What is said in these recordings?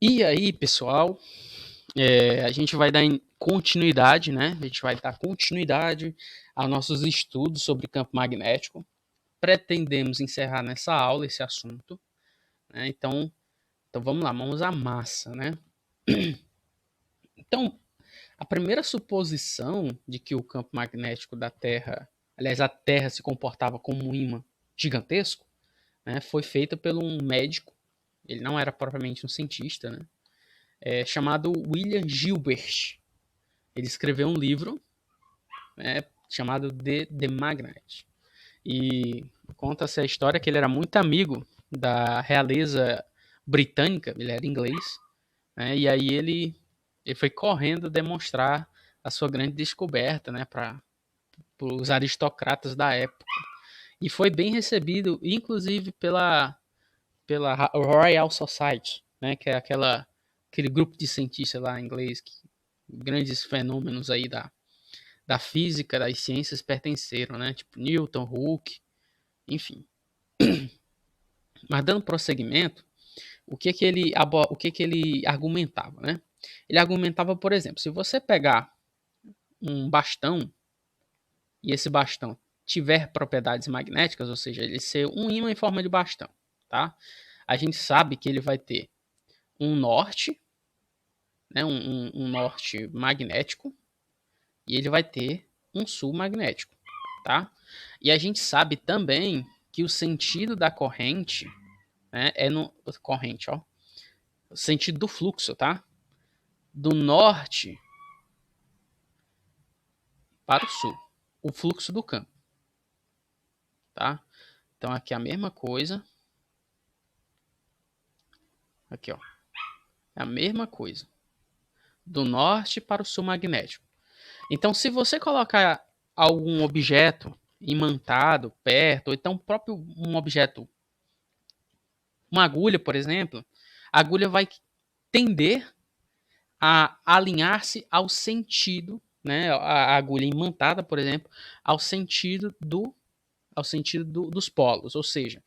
E aí, pessoal, a gente vai dar continuidade, né? A gente vai dar continuidade aos nossos estudos sobre campo magnético. Pretendemos encerrar nessa aula esse assunto, né? Então vamos lá, vamos à massa, né? Então, a primeira suposição de que o campo magnético da Terra, aliás, a Terra se comportava como um ímã gigantesco, né, foi feita por um médico. Ele não era propriamente um cientista, né? Chamado William Gilbert. Ele escreveu um livro, né, chamado The Magnet. E conta-se a história que ele era muito amigo da realeza britânica, ele era inglês, né, e aí ele foi correndo demonstrar a sua grande descoberta, né, para os aristocratas da época. E foi bem recebido, inclusive pela Royal Society, né, que é aquele grupo de cientistas lá em inglês, grandes fenômenos aí da física, das ciências pertenceram, né? Tipo Newton, Hooke, enfim. Mas dando prosseguimento, o que ele argumentava, né? Ele argumentava, por exemplo, se você pegar um bastão e esse bastão tiver propriedades magnéticas, ou seja, ele ser um ímã em forma de bastão, tá? A gente sabe que ele vai ter um norte, né? Um norte magnético, e ele vai ter um sul magnético, tá? E a gente sabe também que o sentido da corrente, né, é no corrente, ó, o sentido do fluxo, tá? Do norte para o sul, o fluxo do campo, tá? Então aqui é a mesma coisa, aqui ó, é a mesma coisa, do norte para o sul magnético. Então se você colocar algum objeto imantado perto, ou então próprio um objeto, uma agulha, por exemplo, a agulha vai tender a alinhar-se ao sentido, né, a agulha imantada, por exemplo, ao sentido dos polos, ou seja,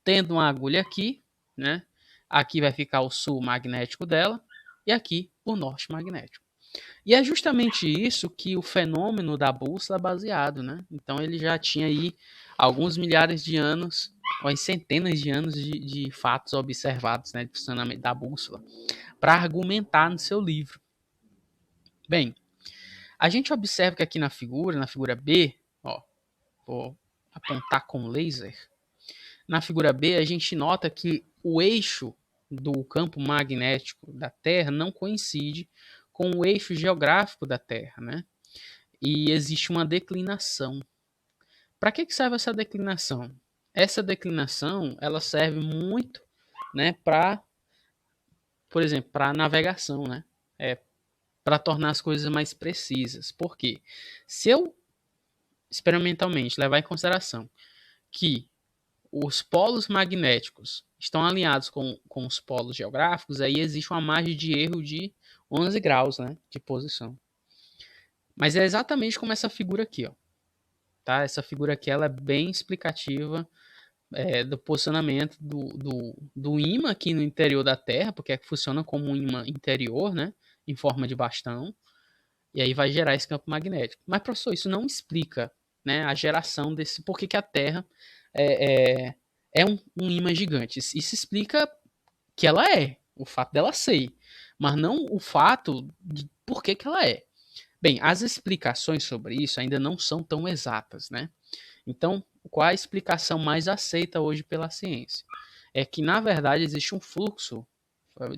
tendo uma agulha aqui, né, aqui vai ficar o sul magnético dela e aqui o norte magnético. E é justamente isso que o fenômeno da bússola é baseado, né? Então ele já tinha aí alguns milhares de anos, ou centenas de anos de fatos observados, né, de funcionamento da bússola, para argumentar no seu livro. Bem, a gente observa que aqui na figura B, ó, vou apontar com laser. Na figura B, a gente nota que o eixo do campo magnético da Terra não coincide com o eixo geográfico da Terra, né? E existe uma declinação. Para que serve essa declinação? Essa declinação, ela serve muito, né, para, por exemplo, para navegação, né? Para tornar as coisas mais precisas. Por quê? Se eu experimentalmente levar em consideração que os polos magnéticos estão alinhados com os polos geográficos, aí existe uma margem de erro de 11 graus, né, de posição. Mas é exatamente como essa figura aqui, ó. Tá? Essa figura aqui ela é bem explicativa do posicionamento do ímã aqui no interior da Terra, porque funciona como um ímã interior, né, em forma de bastão, e aí vai gerar esse campo magnético. Mas, professor, isso não explica, né, a geração desse... Por que a Terra é um ímã gigante? Isso explica que ela é, o fato dela ser, mas não o fato de por que ela é. Bem, as explicações sobre isso ainda não são tão exatas, né? Então, qual a explicação mais aceita hoje pela ciência? É que, na verdade, existe um fluxo,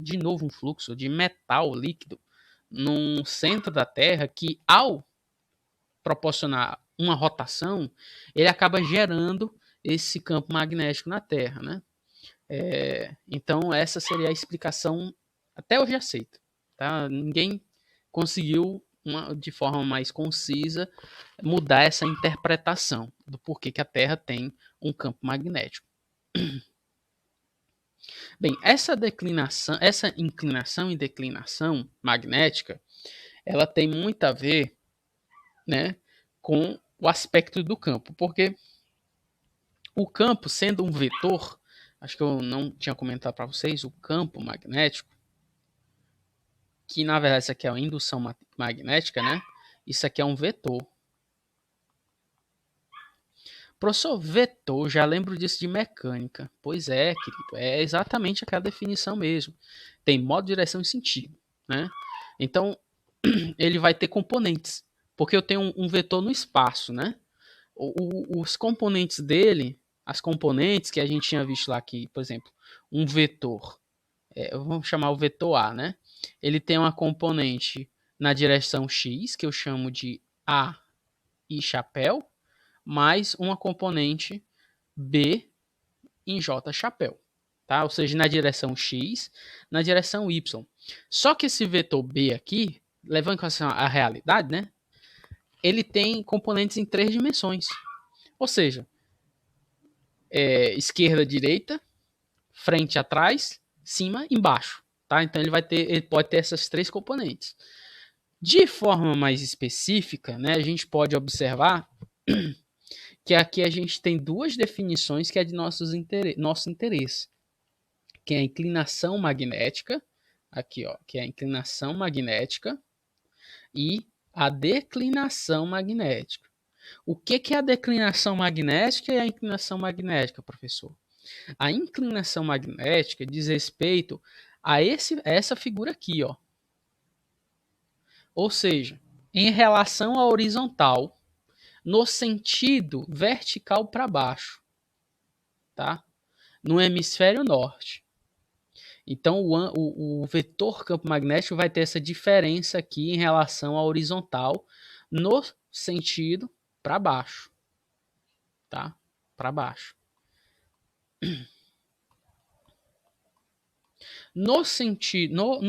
de novo um fluxo de metal líquido no centro da Terra que, ao proporcionar uma rotação, ele acaba gerando esse campo magnético na Terra, né? Então, essa seria a explicação até hoje aceita. Tá? Ninguém conseguiu, de forma mais concisa, mudar essa interpretação do porquê que a Terra tem um campo magnético. Bem, essa inclinação e declinação magnética, ela tem muito a ver, né, com o aspecto do campo, porque o campo, sendo um vetor, acho que eu não tinha comentado para vocês, o campo magnético, que na verdade isso aqui é uma indução magnética, né? Isso aqui é um vetor. Professor, vetor, já lembro disso de mecânica. Pois é, querido, é exatamente aquela definição mesmo. Tem modo, direção e sentido, né? Então, ele vai ter componentes, porque eu tenho um vetor no espaço, né? Os componentes dele, as componentes que a gente tinha visto lá aqui, por exemplo, um vetor, vamos chamar o vetor A, né? Ele tem uma componente na direção X, que eu chamo de A e chapéu, mais uma componente B em J chapéu, tá? Ou seja, na direção X, na direção Y. Só que esse vetor B aqui, levando em consideração a realidade, né? Ele tem componentes em 3 dimensões. Ou seja, esquerda, direita, frente, atrás, cima, embaixo, tá? Então ele pode ter essas 3 componentes. De forma mais específica, né, a gente pode observar que aqui a gente tem 2 definições que é de nosso interesse, que é a inclinação magnética, aqui ó, que é a inclinação magnética e a declinação magnética. O que é a declinação magnética e a inclinação magnética, professor? A inclinação magnética diz respeito a essa figura aqui, ó. Ou seja, em relação à horizontal, no sentido vertical para baixo, tá? No hemisfério norte. Então, o vetor campo magnético vai ter essa diferença aqui em relação à horizontal no sentido para baixo, tá? Para baixo. No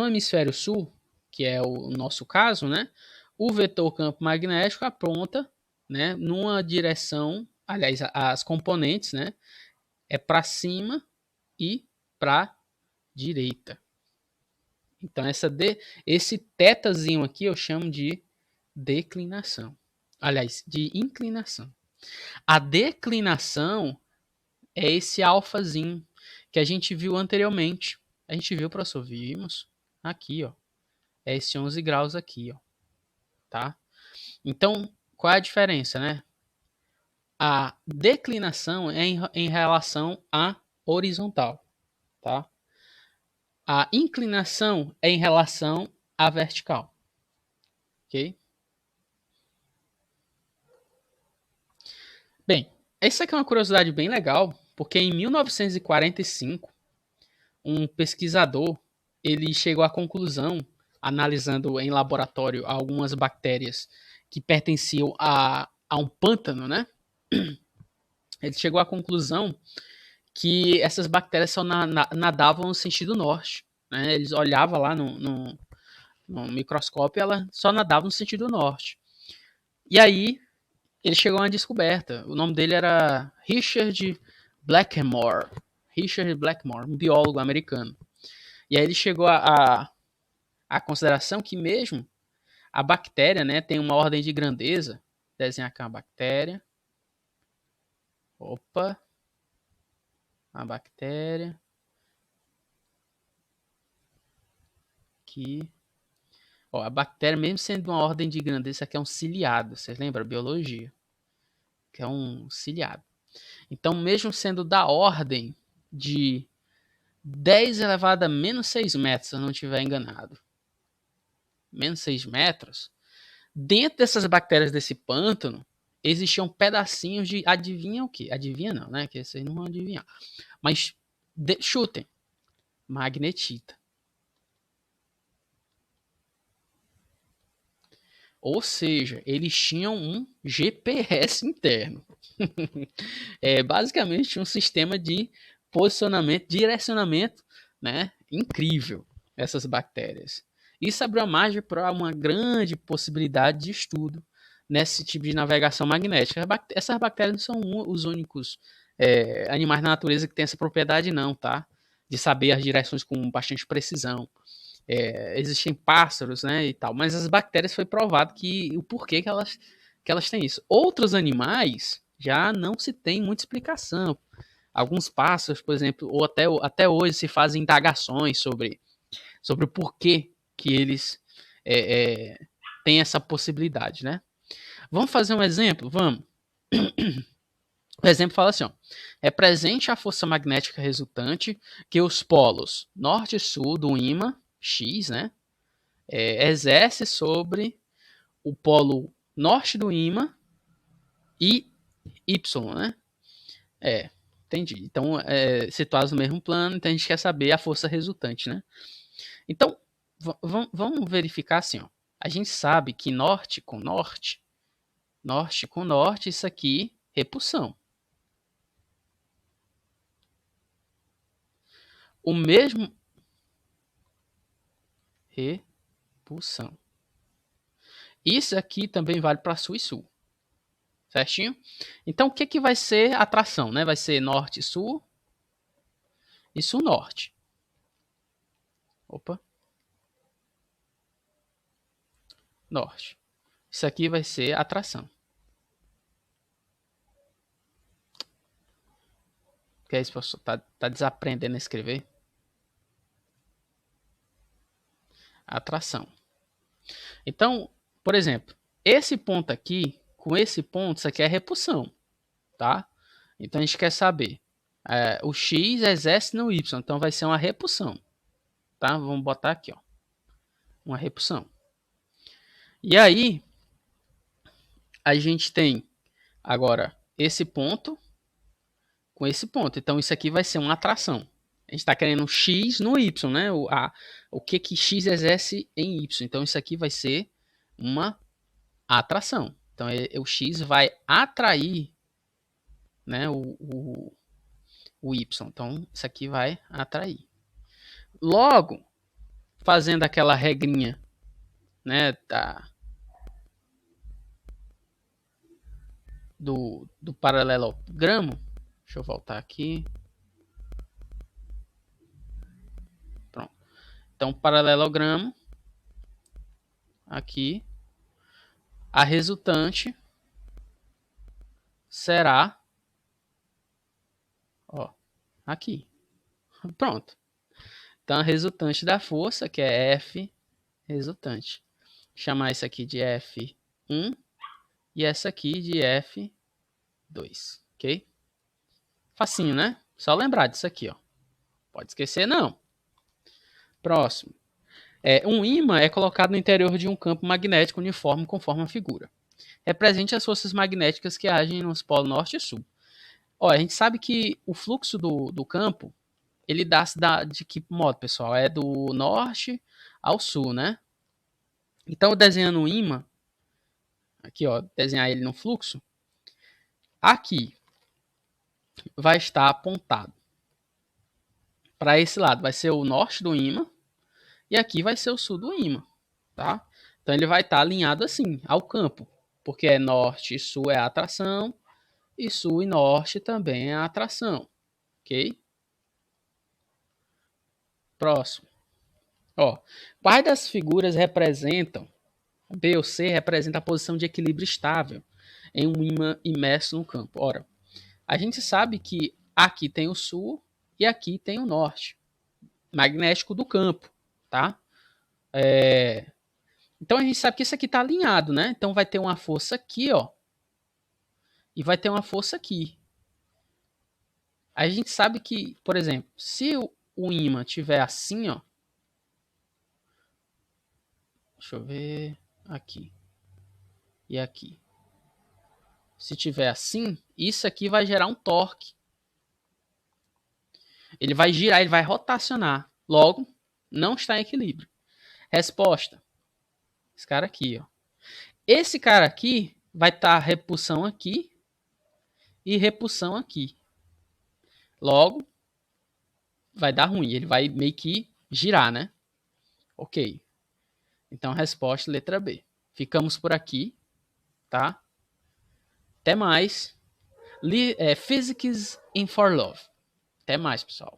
hemisfério sul, que é o nosso caso, né? O vetor campo magnético aponta, né, numa direção, aliás, as componentes, né, é para cima e para direita. Então esse tetazinho aqui eu chamo de declinação. Aliás, de inclinação. A declinação é esse alfazinho que a gente viu anteriormente. A gente viu, professor, vimos aqui, ó. É esse 11 graus aqui, ó. Tá? Então, qual é a diferença, né? A declinação é em relação à horizontal, tá? A inclinação é em relação à vertical, ok? Bem, essa aqui é uma curiosidade bem legal, porque em 1945, um pesquisador, ele chegou à conclusão, analisando em laboratório algumas bactérias que pertenciam a um pântano, né? Ele chegou à conclusão que essas bactérias só nadavam no sentido norte, né? Eles olhavam lá no microscópio e ela só nadava no sentido norte. E aí ele chegou a uma descoberta. O nome dele era Richard Blackmore. Richard Blackmore, um biólogo americano. E aí ele chegou a consideração que mesmo a bactéria, né, tem uma ordem de grandeza. Desenhar aqui uma bactéria. Opa. A bactéria. Aqui. Ó, a bactéria, mesmo sendo uma ordem de grandeza, isso aqui é um ciliado. Vocês lembram? Biologia. Que é um ciliado. Então, mesmo sendo da ordem de 10 elevado a menos 6 metros, se eu não estiver enganado. Menos 6 metros. Dentro dessas bactérias desse pântano, existiam pedacinhos de... Adivinha o quê? Adivinha não, né? Que vocês não vão adivinhar. Mas chutem. Magnetita. Ou seja, eles tinham um GPS interno. Basicamente um sistema de posicionamento, direcionamento, né? Incrível, essas bactérias. Isso abriu a margem para uma grande possibilidade de estudo nesse tipo de navegação magnética. Essas bactérias não são os únicos animais da natureza que têm essa propriedade, não, tá? De saber as direções com bastante precisão. Existem pássaros, né, e tal, mas as bactérias foi provado que o porquê que elas têm isso. Outros animais já não se tem muita explicação. Alguns pássaros, por exemplo, ou até hoje se fazem indagações sobre o porquê que eles têm essa possibilidade, né? Vamos fazer um exemplo? Vamos. O exemplo fala assim, ó, represente a força magnética resultante que os polos norte e sul do ímã X, né, exerce sobre o polo norte do ímã e Y, né? Entendi. Então, situados no mesmo plano, então a gente quer saber a força resultante, né? Então, vamos verificar assim, ó. A gente sabe que norte com norte, isso aqui, repulsão. O mesmo repulsão. Isso aqui também vale para sul e sul. Certinho? Então, o que vai ser a atração, né? Vai ser norte e sul norte. Opa. Norte. Isso aqui vai ser a atração. Que é isso, professor? Tá desaprendendo a escrever? Atração. Então, por exemplo, esse ponto aqui, com esse ponto, isso aqui é repulsão, tá? Então, a gente quer saber. O X exerce no Y, então vai ser uma repulsão, tá? Vamos botar aqui, ó. Uma repulsão. E aí, a gente tem agora esse ponto com esse ponto. Então, isso aqui vai ser uma atração. A gente está querendo X no Y, né? O que X exerce em Y. Então, isso aqui vai ser uma atração. Então, o X vai atrair, né, o Y. Então, isso aqui vai atrair. Logo, fazendo aquela regrinha, né, do paralelogramo. Deixa eu voltar aqui. Pronto. Então, paralelogramo. Aqui. A resultante será, ó, aqui. Pronto. Então, a resultante da força, que é F resultante. Vou chamar isso aqui de F1 e essa aqui de F2, ok? Facinho, né? Só lembrar disso aqui, ó. Pode esquecer, não. Próximo. Um ímã é colocado no interior de um campo magnético uniforme conforme a figura. Represente as forças magnéticas que agem nos polos norte e sul. Ó, a gente sabe que o fluxo do campo, ele dá-se de que modo, pessoal? É do norte ao sul, né? Então, desenhando um ímã, aqui, ó, desenhar ele no fluxo, aqui vai estar apontado para esse lado, vai ser o norte do ímã, e aqui vai ser o sul do ímã, tá? Então, ele vai estar alinhado assim, ao campo, porque é norte e sul é a atração, e sul e norte também é a atração, ok? Próximo. Ó, quais das figuras representam, B ou C representa a posição de equilíbrio estável em um ímã imerso no campo? Ora, a gente sabe que aqui tem o sul e aqui tem o norte magnético do campo, tá? Então a gente sabe que isso aqui está alinhado, né? Então vai ter uma força aqui, ó, e vai ter uma força aqui. A gente sabe que, por exemplo, se o ímã tiver assim, ó, deixa eu ver aqui e aqui. Se tiver assim, isso aqui vai gerar um torque. Ele vai girar, ele vai rotacionar. Logo, não está em equilíbrio. Resposta. Esse cara aqui, ó. Esse cara aqui vai estar repulsão aqui e repulsão aqui. Logo, vai dar ruim. Ele vai meio que girar, né? Ok. Então, resposta letra B. Ficamos por aqui, tá? Até mais. Physics in for Love. Até mais, pessoal.